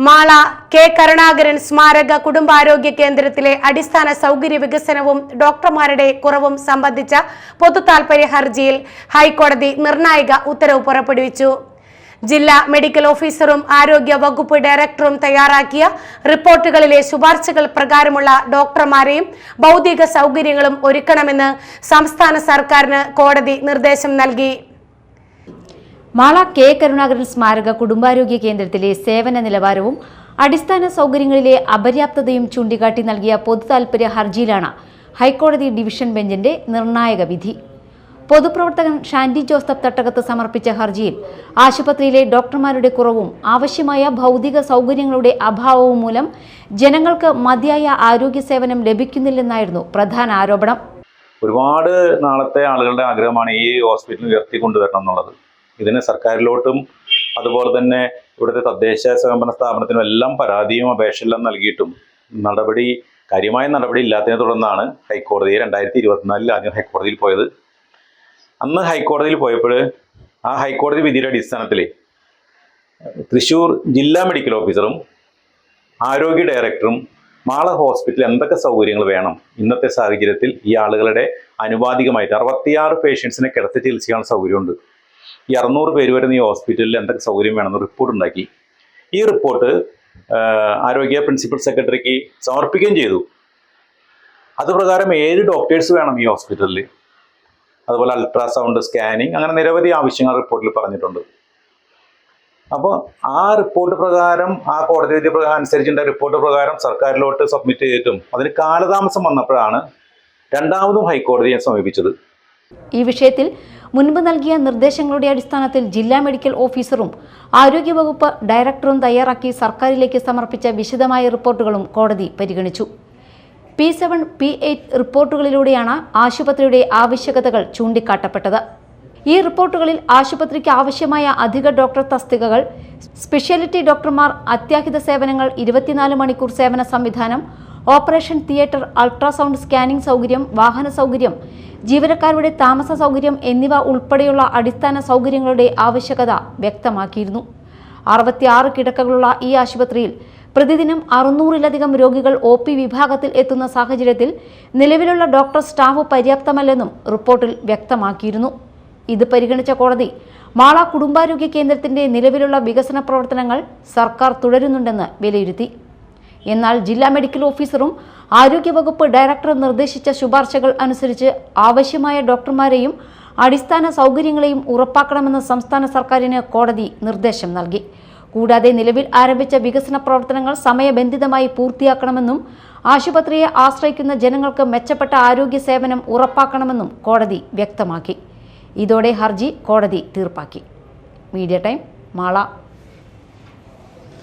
Mala K Karunakaran സ്മാരക കുടുംബാരോഗ്യ കേന്ദ്രത്തിലെ അടിസ്ഥാന സൗകര്യ വികസനവും ഡോക്ടർമാരുടെ കുറവും സംബന്ധിച്ച പൊതുതാൽപര്യ ഹർജിയിൽ ഹൈക്കോടതി നിർണായക ഉത്തരവ് പുറപ്പെടുവിച്ചു. ജില്ലാ മെഡിക്കൽ ഓഫീസറും ആരോഗ്യ വകുപ്പ് ഡയറക്ടറും തയ്യാറാക്കിയ റിപ്പോർട്ടുകളിലെ ശുപാർശകൾ പ്രകാരമുള്ള ഡോക്ടർമാരെയും ഭൗതിക സൗകര്യങ്ങളും ഒരുക്കണമെന്ന് സംസ്ഥാന സർക്കാരിന് കോടതി നിർദ്ദേശം നൽകി. മാള കെ കരുണാകരൻ സ്മാരക കുടുംബാരോഗ്യ കേന്ദ്രത്തിലെ സേവന നിലവാരവും അടിസ്ഥാന സൗകര്യങ്ങളിലെ അപര്യാപ്തതയും ചൂണ്ടിക്കാട്ടി നൽകിയ പൊതുതാൽപര്യ ഹർജിയിലാണ് ഹൈക്കോടതി ഡിവിഷൻ ബെഞ്ചിന്റെ നിർണായക വിധി. പൊതുപ്രവർത്തകൻ ഷാൻഡി ജോസഫ് തട്ടകത്ത് സമർപ്പിച്ച ഹർജിയിൽ ആശുപത്രിയിലെ ഡോക്ടർമാരുടെ കുറവും ആവശ്യമായ ഭൗതിക സൗകര്യങ്ങളുടെ അഭാവവും മൂലം ജനങ്ങൾക്ക് മതിയായ ആരോഗ്യ സേവനം ലഭിക്കുന്നില്ലെന്നായിരുന്നു പ്രധാന ആരോപണം. ഒരുപാട് നാളത്തെ ആളുകളുടെ ആഗ്രഹമാണ് ഈ ഹോസ്പിറ്റൽ ഉയർത്തിക്കൊണ്ടുവരണം എന്നുള്ളത്. ഇതിന് സർക്കാരിലോട്ടും അതുപോലെ തന്നെ ഇവിടുത്തെ തദ്ദേശ സ്വയംഭരണ സ്ഥാപനത്തിനും എല്ലാം പരാതിയും അപേക്ഷയെല്ലാം നൽകിയിട്ടും കാര്യമായ നടപടി ഇല്ലാത്തതിനെ തുടർന്നാണ് ഹൈക്കോടതി 2024 ആദ്യം ഹൈക്കോടതിയിൽ പോയത്. അന്ന് ഹൈക്കോടതിയിൽ പോയപ്പോൾ ആ ഹൈക്കോടതി വിധിയുടെ അടിസ്ഥാനത്തിൽ തൃശ്ശൂർ ജില്ലാ മെഡിക്കൽ ഓഫീസറും ആരോഗ്യ ഡയറക്ടറും മാള ഹോസ്പിറ്റലിൽ എന്തൊക്കെ സൗകര്യങ്ങൾ വേണം, ഇന്നത്തെ സാഹചര്യത്തിൽ ഈ ആളുകളുടെ അനുപാതികമായിട്ട് 66 പേഷ്യൻസിനെ കിടത്തി ചികിത്സിക്കാനുള്ള സൗകര്യമുണ്ട്, ഈ 600 പേര് വരുന്ന ഈ ഹോസ്പിറ്റലിൽ എന്തൊക്കെ സൗകര്യം വേണമെന്ന് റിപ്പോർട്ട് ഉണ്ടാക്കി. ഈ റിപ്പോർട്ട് ആരോഗ്യ പ്രിൻസിപ്പൽ സെക്രട്ടറിക്ക് സമർപ്പിക്കുകയും ചെയ്തു. അതുപ്രകാരം 7 ഡോക്ടേഴ്സ് വേണം ഈ ഹോസ്പിറ്റലിൽ, അതുപോലെ അൾട്രാസൗണ്ട്, സ്കാനിങ്, അങ്ങനെ നിരവധി ആവശ്യങ്ങൾ റിപ്പോർട്ടിൽ പറഞ്ഞിട്ടുണ്ട്. അപ്പോൾ ആ റിപ്പോർട്ട് പ്രകാരം, ആ കോടതി വിധി അനുസരിച്ചിട്ട് റിപ്പോർട്ട് പ്രകാരം സർക്കാരിലോട്ട് സബ്മിറ്റ് ചെയ്തിട്ടും അതിന് കാലതാമസം വന്നപ്പോഴാണ് രണ്ടാമതും ഹൈക്കോടതിയെ സമീപിച്ചത്. ഈ വിഷയത്തിൽ മുൻപ് നൽകിയ നിർദ്ദേശങ്ങളുടെ അടിസ്ഥാനത്തിൽ ജില്ലാ മെഡിക്കൽ ഓഫീസറും ആരോഗ്യവകുപ്പ് ഡയറക്ടറും തയ്യാറാക്കി സർക്കാരിലേക്ക് സമർപ്പിച്ച വിശദമായ റിപ്പോർട്ടുകളും കോടതി പരിഗണിച്ചു. P7, P8 റിപ്പോർട്ടുകളിലൂടെയാണ് ആശുപത്രിയുടെ ആവശ്യകതകൾ ചൂണ്ടിക്കാട്ടപ്പെട്ടത്. ഈ റിപ്പോർട്ടുകളിൽ ആശുപത്രിക്ക് ആവശ്യമായ അധിക ഡോക്ടർ തസ്തികകൾ, സ്പെഷ്യാലിറ്റി ഡോക്ടർമാർ, അത്യാഹിത സേവനങ്ങൾ, 24 മണിക്കൂർ സേവന സംവിധാനം, ഓപ്പറേഷൻ തിയേറ്റർ, അൾട്രാസൗണ്ട് സ്കാനിംഗ് സൗകര്യം, വാഹന സൗകര്യം, ജീവനക്കാരുടെ താമസ സൗകര്യം എന്നിവ ഉൾപ്പെടെയുള്ള അടിസ്ഥാന സൗകര്യങ്ങളുടെ ആവശ്യകത വ്യക്തമാക്കിയിരുന്നു. 66 കിടക്കകളുള്ള ഈ ആശുപത്രിയിൽ പ്രതിദിനം 600-ലധികം രോഗികൾ OP വിഭാഗത്തിൽ എത്തുന്ന സാഹചര്യത്തിൽ നിലവിലുള്ള ഡോക്ടർ സ്റ്റാഫ് പര്യാപ്തമല്ലെന്നും റിപ്പോർട്ടിൽ വ്യക്തമാക്കിയിരുന്നു. ഇത് പരിഗണിച്ച കോടതി മാള കുടുംബാരോഗ്യ കേന്ദ്രത്തിന്റെ നിലവിലുള്ള വികസന പ്രവർത്തനങ്ങൾ സർക്കാർ തുടരുന്നുണ്ടെന്ന് വിലയിരുത്തി. എന്നാൽ ജില്ലാ മെഡിക്കൽ ഓഫീസറും ആരോഗ്യവകുപ്പ് ഡയറക്ടർ നിർദ്ദേശിച്ച ശുപാർശകൾ അനുസരിച്ച് ആവശ്യമായ ഡോക്ടർമാരെയും അടിസ്ഥാന സൗകര്യങ്ങളെയും ഉറപ്പാക്കണമെന്ന് സംസ്ഥാന സർക്കാരിന് കോടതി നിർദ്ദേശം നൽകി. കൂടാതെ നിലവിൽ ആരംഭിച്ച വികസന പ്രവർത്തനങ്ങൾ സമയബന്ധിതമായി പൂർത്തിയാക്കണമെന്നും ആശുപത്രിയെ ആശ്രയിക്കുന്ന ജനങ്ങൾക്ക് മെച്ചപ്പെട്ട ആരോഗ്യ സേവനം ഉറപ്പാക്കണമെന്നും കോടതി വ്യക്തമാക്കി. ഇതോടെ ഹർജി കോടതി തീർപ്പാക്കി. Media time, Mala.